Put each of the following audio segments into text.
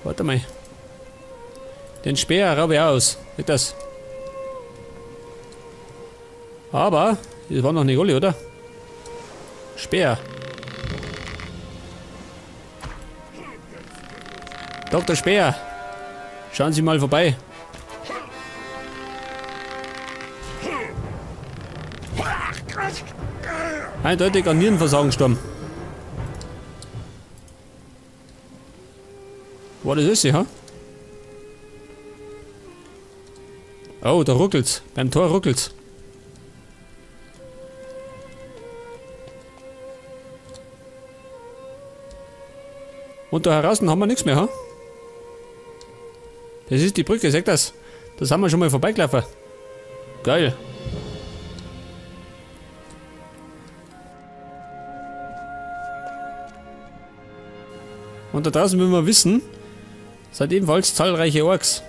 Warte mal. Den Speer raube ich aus. Geht das? Aber, das war noch nicht alle, oder? Speer. Dr. Speer. Schauen Sie mal vorbei. Eindeutig an Nierenversagen gestorben. War das ist sie, ha? Oh, da ruckelt's. Beim Tor ruckelt's. Und da draußen haben wir nichts mehr, ha? Das ist die Brücke, seht das? Das haben wir schon mal vorbeigelaufen. Geil. Und da draußen will man wissen, seid ebenfalls zahlreiche Orks.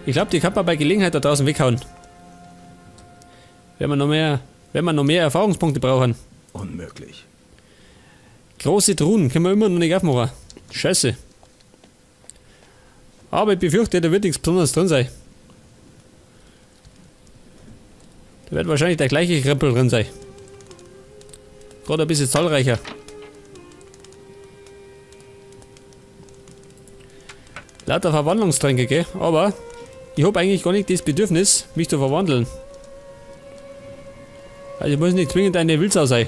Ich glaube, die kann man bei Gelegenheit da draußen weghauen. Wenn wir noch mehr Erfahrungspunkte brauchen. Unmöglich. Große Truhen können wir immer noch nicht aufmachen. Scheiße. Aber ich befürchte, da wird nichts Besonderes drin sein. Da wird wahrscheinlich der gleiche Krempel drin sein. Gerade ein bisschen zahlreicher. Lauter Verwandlungstränke, gell? Aber ich habe eigentlich gar nicht das Bedürfnis, mich zu verwandeln. Also ich muss nicht zwingend eine Wildsau sein.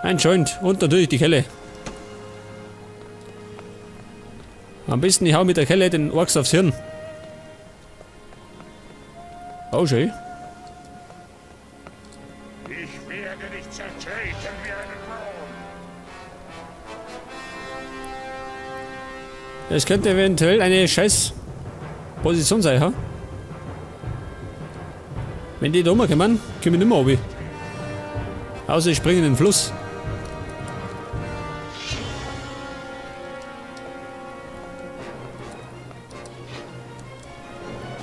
Ein Joint und natürlich die Kelle. Am besten ich hau mit der Kelle den Orks aufs Hirn. Oh, schön. Ich werde dich zertreten wie einen Baum. Es könnte eventuell eine scheiß Position sein, ha? Wenn die da oben kommen, komme ich nicht mehr runter. Außer ich springe in den Fluss.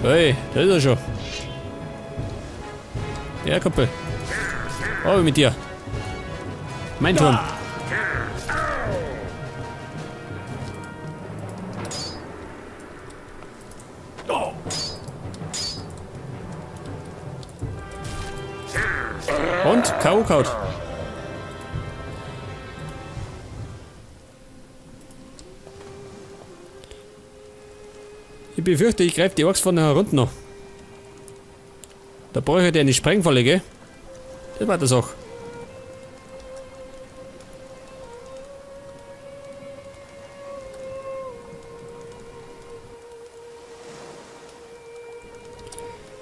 Hey, da ist er schon. Ja, Kumpel. Oh, mit dir. Mein Turm. Und K.O. kaut. Ich befürchte, ich greife die Orks von der runter noch. Da brauche ich eine Sprengfalle, gell? Das war das auch.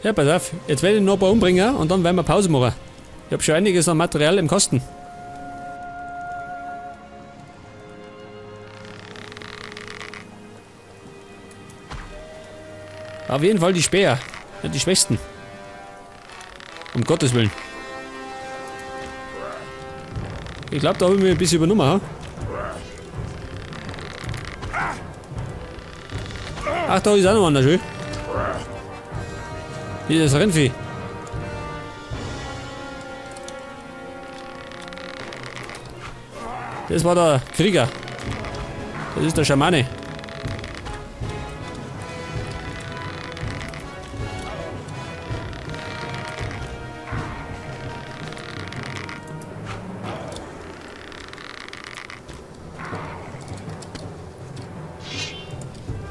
Ja, pass auf. Jetzt werde ich noch ein paar umbringen und dann werden wir Pause machen. Ich habe schon einiges an Material im Kasten. Auf jeden Fall die Speer. Ja, die Schwächsten. Um Gottes Willen. Ich glaube, da habe ich mir ein bisschen übernommen, ha? Ach, da ist auch noch einer schön. Hier ist das Rennvieh. Das war der Krieger. Das ist der Schamane.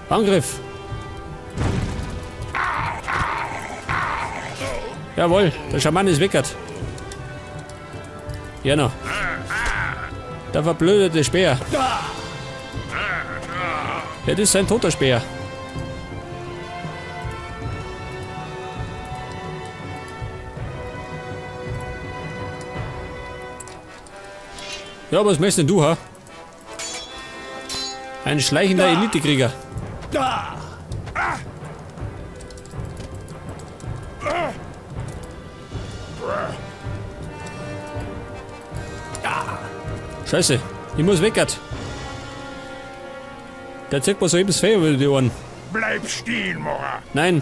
Angriff! Jawohl, der Schaman ist weckert. Genau. Der verblödete Speer. Ja, das ist ein toter Speer. Ja, was möchtest denn du, ha? Ein schleichender Elitekrieger. Scheiße, ich muss weckert. Der zieht mir soeben das Feuer über die Ohren. Bleib stehen, Mora. Nein.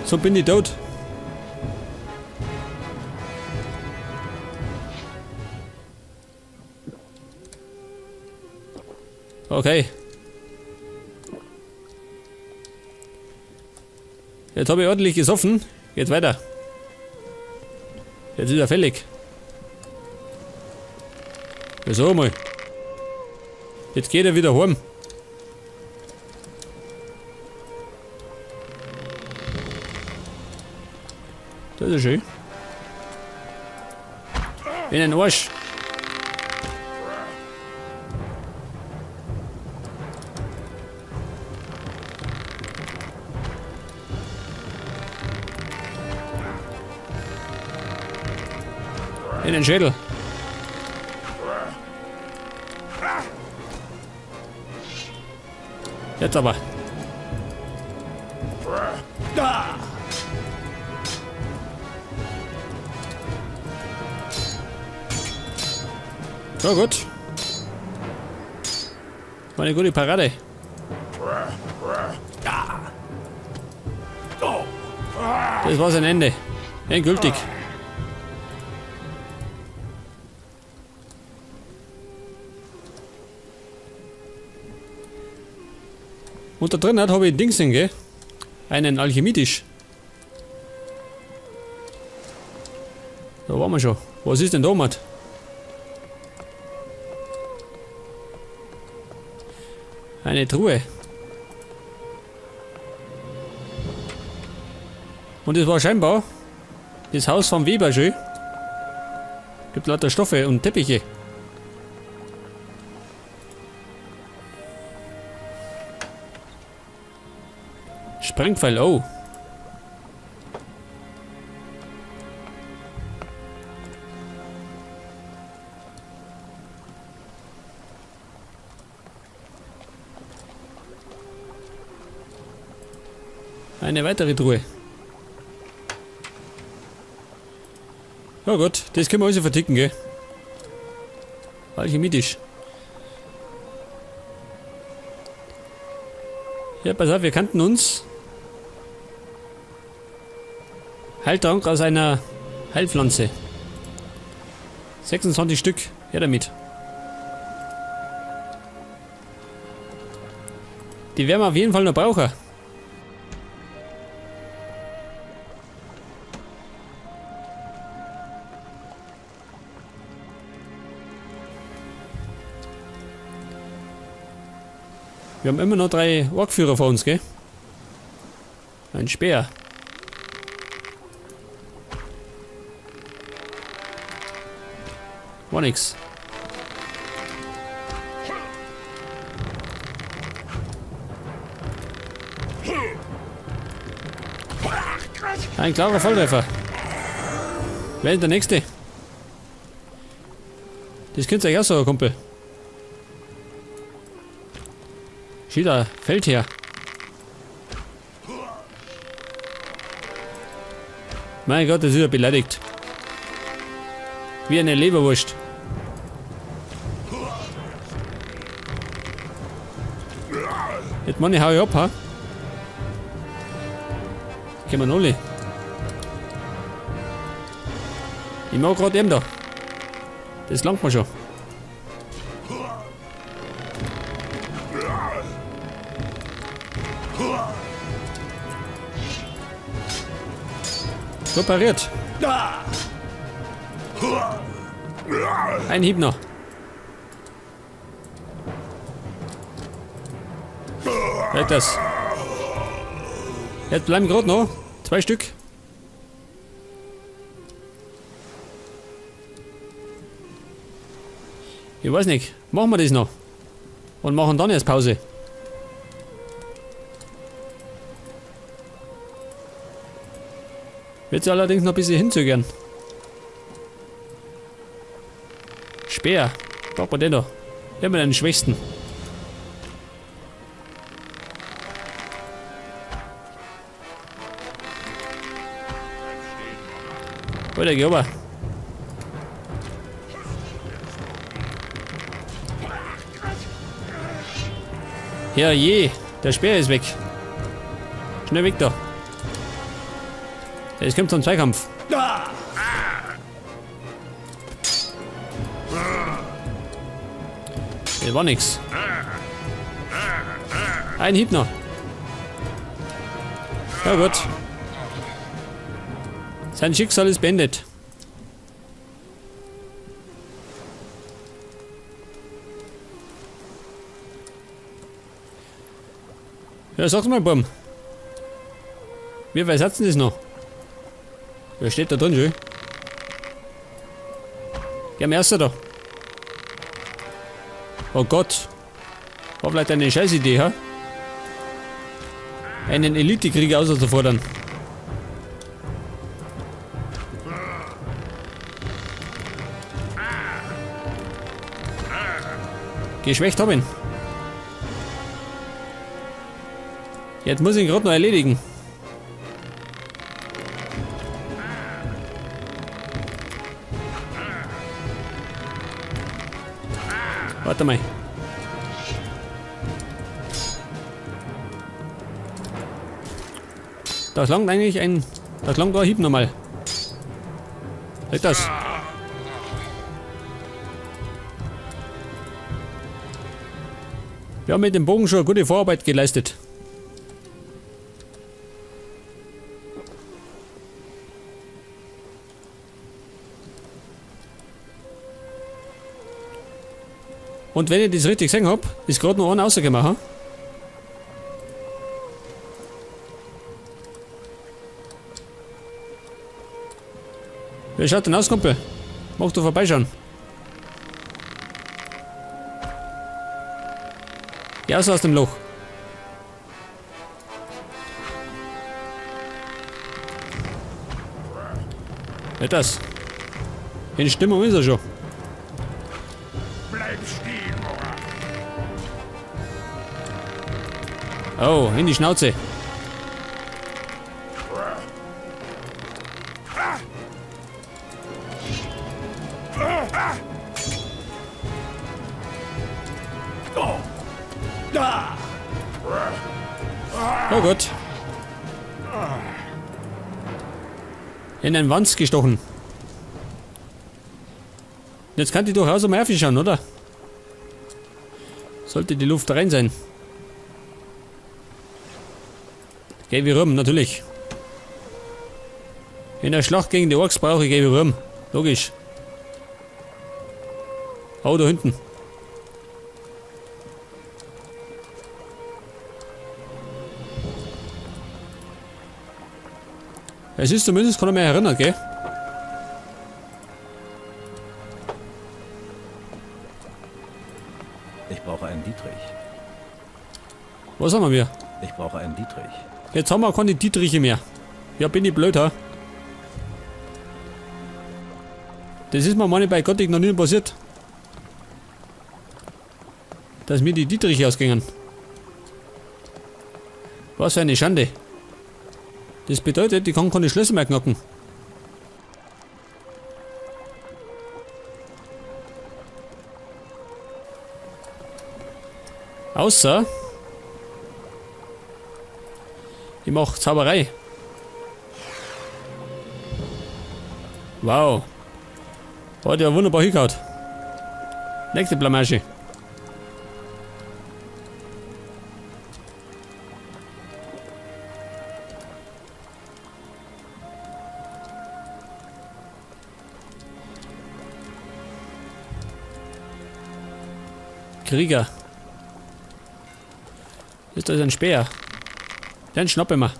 So bin ich tot. Okay. Jetzt habe ich ordentlich gesoffen. Geht weiter. Jetzt ist er fällig. So mal. Jetzt geht er wieder heim. Das ist schön. In den Arsch. In den Schädel. Jetzt aber. So gut. War eine gute Parade. Das war sein Ende. Endgültig. Und da drin habe ich ein Dings, gell? Einen Alchemietisch. Da waren wir schon. Was ist denn da, Matt? Eine Truhe. Und das war scheinbar das Haus vom Weber schön. Gibt lauter Stoffe und Teppiche. Sprengpfeil, oh. Eine weitere Truhe. Oh Gott, das können wir also verticken, gell? Alchemietisch. Ja, pass auf, wir kannten uns. Heiltrank aus einer Heilpflanze. 26 Stück. Her damit. Die werden wir auf jeden Fall noch brauchen. Wir haben immer noch 3 Orkführer vor uns, gell? Ein Speer. War nix. Ein klarer Volltreffer. Wer ist der nächste? Das könnt ihr euch auch so, Kumpel. Schieter, fällt her. Mein Gott, das ist ja beleidigt. Wie eine Leberwurst. Jetzt Mann, ich hau ich ab, ha? Können wir noch alle. Ich mag gerade eben da. Das langt mir schon. So pariert. Ein Hieb noch. Weg das. Jetzt bleiben gerade noch 2 Stück. Ich weiß nicht. Machen wir das noch. Und machen dann erst Pause. Wird sie allerdings noch ein bisschen hinzögern. Speer. Braucht man den da. Immer den schwächsten. Weiter, geh rüber. Ja je, der Speer ist weg. Schnell weg da. Es kommt zum Zweikampf. Das war nix. Ein Hieb noch. Ja gut. Sein Schicksal ist beendet. Ja, sag's mal, Bum. Wie viel Sätzen ist noch? Wer steht da drin, schön? Geh am ersten da. Oh Gott. War vielleicht eine scheiß Idee, ha? Einen Elite-Krieger auszufordern. Geschwächt haben ihn. Jetzt muss ich ihn gerade noch erledigen. Warte mal. Das langt eigentlich ein... Das langt ein Hieb nochmal. Seht das? Wir haben mit dem Bogen schon eine gute Vorarbeit geleistet. Und wenn ich das richtig gesehen habe, ist gerade noch einer rausgemacht. Wer schaut denn aus, Kumpel? Mach du vorbeischauen. Geh aus dem Loch. Nicht das. In Stimmung ist er schon. Bleib stehen, Mora. Oh, in die Schnauze. Oh Gott. In den Wanz gestochen. Jetzt kann die durchaus am Nerven schauen, oder? Sollte die Luft rein sein. Geh wie rum, natürlich. In der Schlacht gegen die Orks brauche ich geh wie rum. Logisch. Oh, da hinten. Es ist zumindest, kann ich mich erinnern, gell? Ich brauche einen Dietrich. Was haben wir? Ich brauche einen Dietrich. Jetzt haben wir keine Dietriche mehr. Ja, bin ich blöd, ha? Das ist mir meine bei Gottig noch nie passiert. Dass mir die Dietriche ausgingen. Was für eine Schande. Das bedeutet, ich kann keine Schlösser mehr knacken. Außer ich mache Zauberei. Wow. Hat ja wunderbar hingehauen. Nächste Blamage. Krieger. Ist das ein Speer? Den schnappen wir.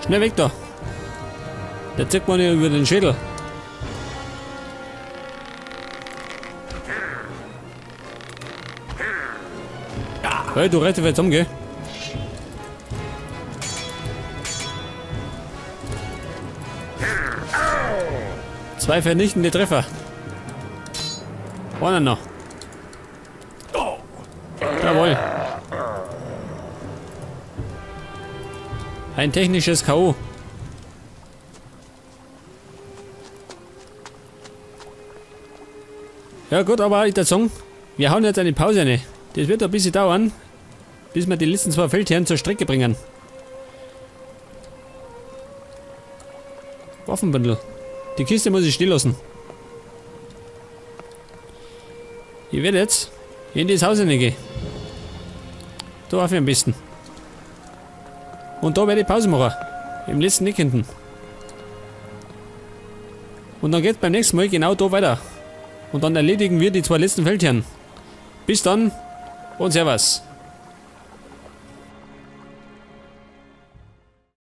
Schnell weg da. Der zieht man ja über den Schädel. Hey, du rettet jetzt um, gell? Zwei vernichtende Treffer. Einer noch. Jawohl. Ein technisches K.O. Ja gut, aber ich würde sagen, wir hauen jetzt eine Pause rein. Das wird ein bisschen dauern, bis wir die letzten 2 Feldherren zur Strecke bringen. Waffenbündel. Die Kiste muss ich still lassen. Ich werde jetzt in das Haus hineingehen. Da auf am besten. Und da werde ich Pause machen. Im letzten Nick hinten. Und dann geht es beim nächsten Mal genau da weiter. Und dann erledigen wir die 2 letzten Feldherren. Bis dann und Servus.